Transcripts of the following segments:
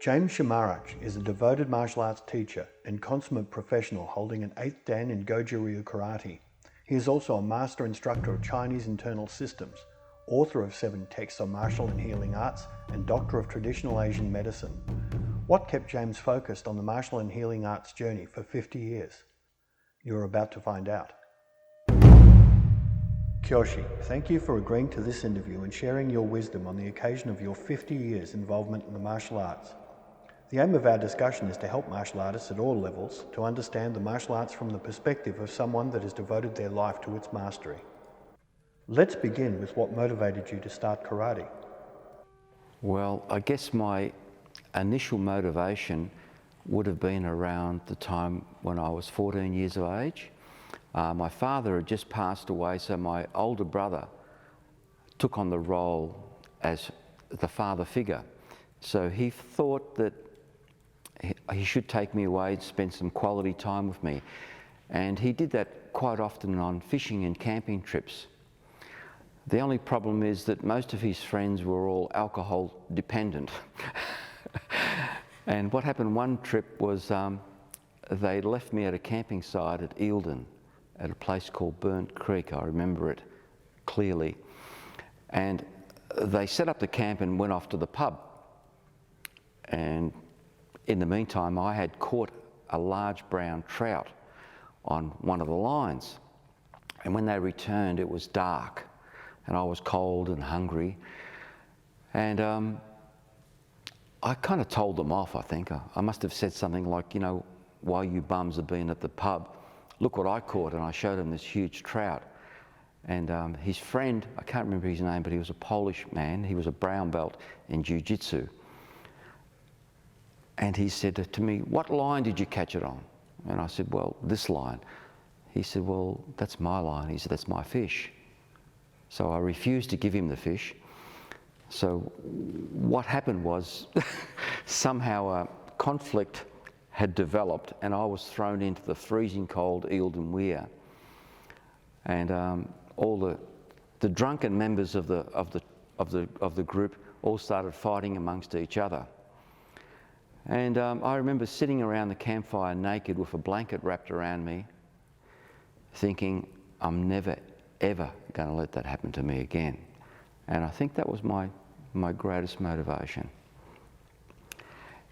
James Sumarac is a devoted martial arts teacher and consummate professional holding an 8th Dan in Goju-Ryu Karate. He is also a master instructor of Chinese internal systems, author of 7 texts on martial and healing arts, and doctor of traditional Asian medicine. What kept James focused on the martial and healing arts journey for 50 years? You are about to find out. Kyoshi, thank you for agreeing to this interview and sharing your wisdom on the occasion of your 50 years involvement in the martial arts. The aim of our discussion is to help martial artists at all levels to understand the martial arts from the perspective of someone that has devoted their life to its mastery. Let's begin with what motivated you to start karate. Well, I guess my initial motivation would have been around the time when I was 14 years of age. My father had just passed away, so my older brother took on the role as the father figure. So he thought that he should take me away and spend some quality time with me. And he did that quite often on fishing and camping trips. The only problem is that most of his friends were all alcohol dependent. And what happened one trip was they left me at a camping site at Eildon, at a place called Burnt Creek. I remember it clearly. And they set up the camp and went off to the pub. And in the meantime, I had caught a large brown trout on one of the lines. And when they returned, it was dark and I was cold and hungry. And I kind of told them off, I think. I must have said something like, you know, while you bums have been at the pub, look what I caught. And I showed him this huge trout. And his friend, I can't remember his name, but he was a Polish man. He was a brown belt in jiu-jitsu. And he said to me, what line did you catch it on? And I said, well, this line. He said, well, that's my line. He said, that's my fish. So I refused to give him the fish. So what happened was somehow a conflict had developed and I was thrown into the freezing cold Eildon Weir. And all the drunken members of the group all started fighting amongst each other. And I remember sitting around the campfire naked with a blanket wrapped around me, thinking, I'm never, ever going to let that happen to me again. And I think that was my greatest motivation.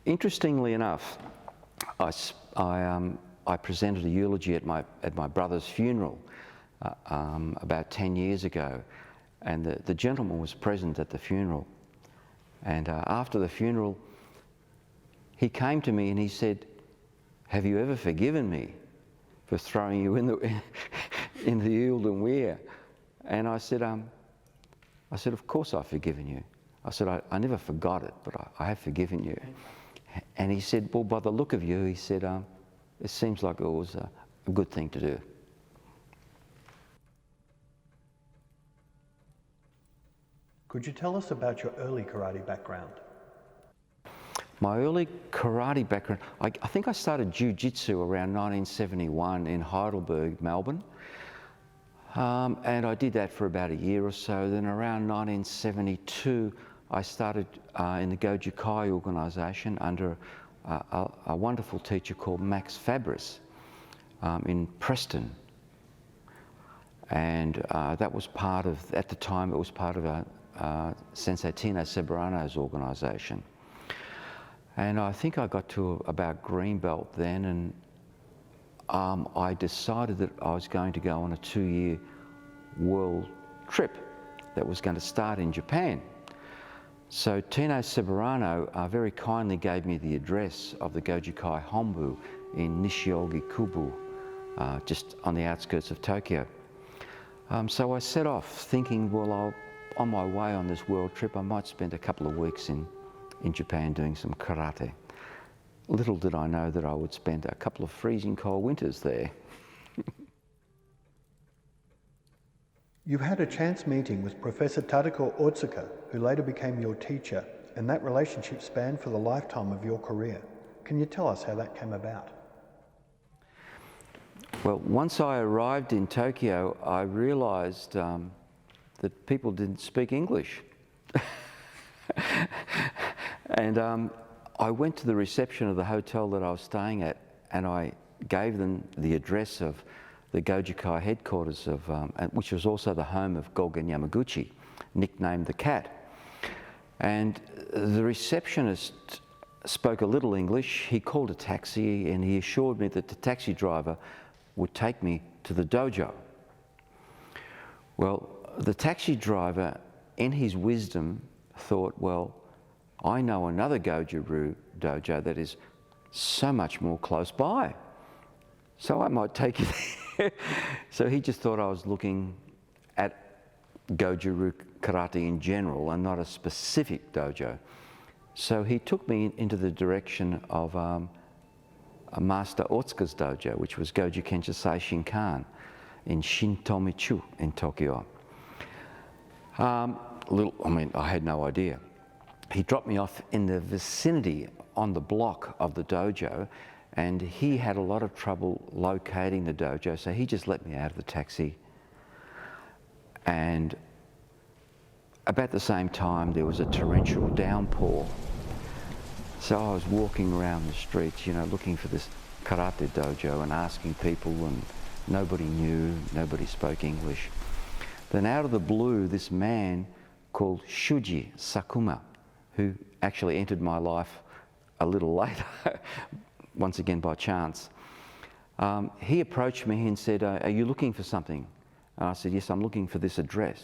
Interestingly enough, I presented a eulogy at my brother's funeral about 10 years ago, and the gentleman was present at the funeral. And after the funeral, he came to me and he said, have you ever forgiven me for throwing you in the Eildon Weir? And I said, of course I've forgiven you. I said, I never forgot it, but I have forgiven you. And he said, well, by the look of you, he said, it seems like it was a good thing to do. Could you tell us about your early karate background? My early karate background, I think I started jiu-jitsu around 1971 in Heidelberg, Melbourne. And I did that for about a year or so. Then around 1972, I started in the Goju Kai organisation under a wonderful teacher called Max Fabris in Preston. And that was part of, at the time, it was part of Sensei Tino Ceberano's organisation. And I think I got to about green belt then, and I decided that I was going to go on a 2-year world trip that was going to start in Japan. So Tino Ceberano very kindly gave me the address of the Goju Kai Hombu in Nishiogi-kubu, just on the outskirts of Tokyo. So I set off thinking, well, on my way on this world trip, I might spend a couple of weeks in Japan doing some karate. Little did I know that I would spend a couple of freezing cold winters there. You had a chance meeting with Professor Tadako Otsuka, who later became your teacher, and that relationship spanned for the lifetime of your career. Can you tell us how that came about? Well, once I arrived in Tokyo, I realised that people didn't speak English. And I went to the reception of the hotel that I was staying at, and I gave them the address of the Gojukai headquarters of, which was also the home of Gogen Yamaguchi, nicknamed the Cat. And the receptionist spoke a little English. He called a taxi and he assured me that the taxi driver would take me to the dojo. Well, the taxi driver, in his wisdom, thought, well, I know another Goju-Ryu dojo that is so much more close by, so I might take you there. So he just thought I was looking at Goju-Ryu karate in general and not a specific dojo. So he took me into the direction of Master Otsuka's dojo, which was Goju Kenshusei Shinkan in Shintomichu in Tokyo. I had no idea. He dropped me off in the vicinity on the block of the dojo, and he had a lot of trouble locating the dojo, so he just let me out of the taxi. And about the same time, there was a torrential downpour. So I was walking around the streets, you know, looking for this karate dojo and asking people, and nobody knew, nobody spoke English. Then out of the blue, this man called Shuji Sakuma, who actually entered my life a little later, once again by chance, he approached me and said, are you looking for something? And I said, yes, I'm looking for this address.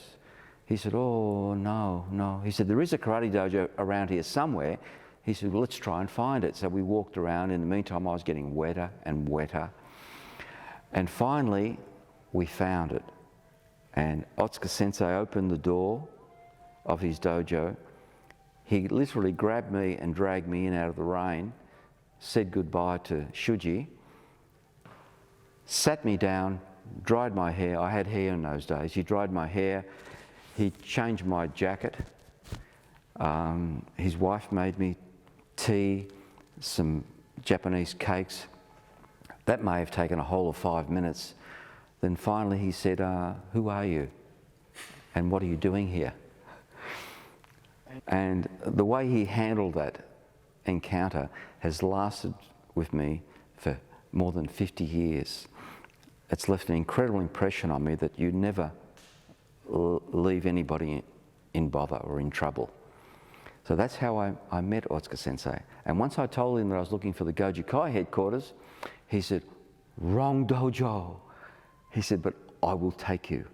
He said, oh, no. He said, there is a karate dojo around here somewhere. He said, well, let's try and find it. So we walked around. In the meantime, I was getting wetter and wetter. And finally, we found it. And Otsuka Sensei opened the door of his dojo. He literally grabbed me and dragged me in out of the rain, said goodbye to Shuji, sat me down, dried my hair. I had hair in those days. He dried my hair. He changed my jacket. His wife made me tea, some Japanese cakes. That may have taken a whole of 5 minutes. Then finally he said, who are you? And what are you doing here? And the way he handled that encounter has lasted with me for more than 50 years. It's left an incredible impression on me that you never leave anybody in bother or in trouble. So that's how I met Otsuka Sensei. And once I told him that I was looking for the Gojukai headquarters, he said, wrong dojo. He said, but I will take you.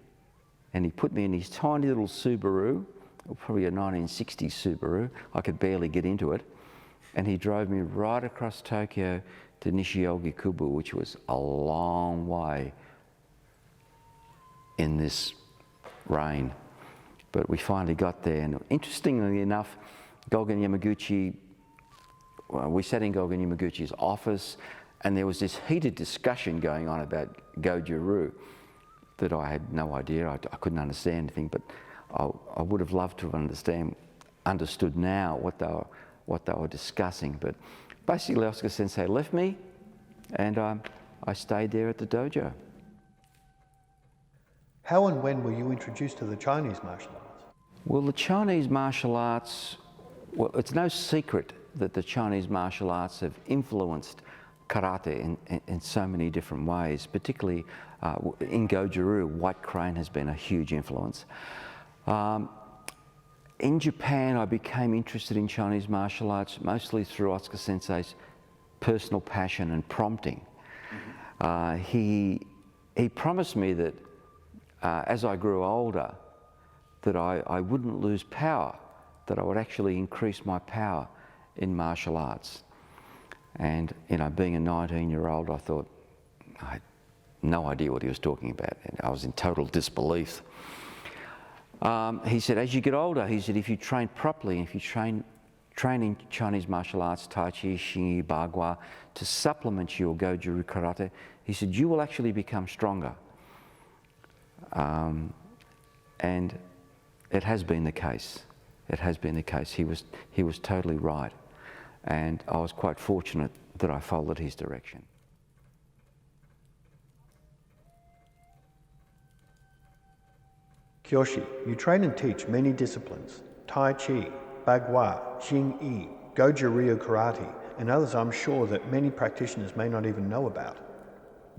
And he put me in his tiny little Subaru, probably a 1960s Subaru. I could barely get into it. And he drove me right across Tokyo to Nishiogi-kubu, which was a long way in this rain. But we finally got there. And interestingly enough, Gogen Yamaguchi, we sat in Gogen Yamaguchi's office, and there was this heated discussion going on about Goju-Ryu that I had no idea. I couldn't understand anything, but I would have loved to have understood now what they were discussing. But basically, Otsuka Sensei left me, and I stayed there at the dojo. How and when were you introduced to the Chinese martial arts? Well, the Chinese martial arts, well, it's no secret that the Chinese martial arts have influenced karate in so many different ways, particularly in Goju-Ryu. White Crane has been a huge influence. In Japan, I became interested in Chinese martial arts mostly through Otsuka Sensei's personal passion and prompting. He promised me that as I grew older, that I wouldn't lose power, that I would actually increase my power in martial arts. And, you know, being a 19-year-old, I thought, I had no idea what he was talking about, and I was in total disbelief. He said, as you get older, he said, if you train properly, if you train in Chinese martial arts, Tai Chi, Xingyi, Bagua, to supplement your Goju-Ryu karate, he said, you will actually become stronger. And it has been the case. It has been the case. He was totally right. And I was quite fortunate that I followed his direction. Kyoshi, you train and teach many disciplines: Tai Chi, Bagua, Xingyi, Goju-ryu karate, and others I'm sure that many practitioners may not even know about.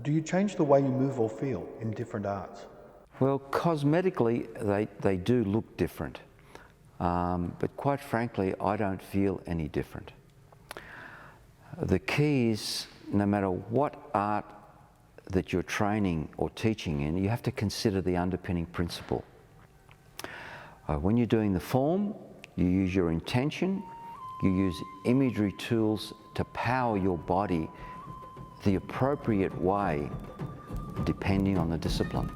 Do you change the way you move or feel in different arts? Well, cosmetically, they do look different. But quite frankly, I don't feel any different. The key is, no matter what art that you're training or teaching in, you have to consider the underpinning principle. When you're doing the form, you use your intention, you use imagery tools to power your body the appropriate way, depending on the discipline.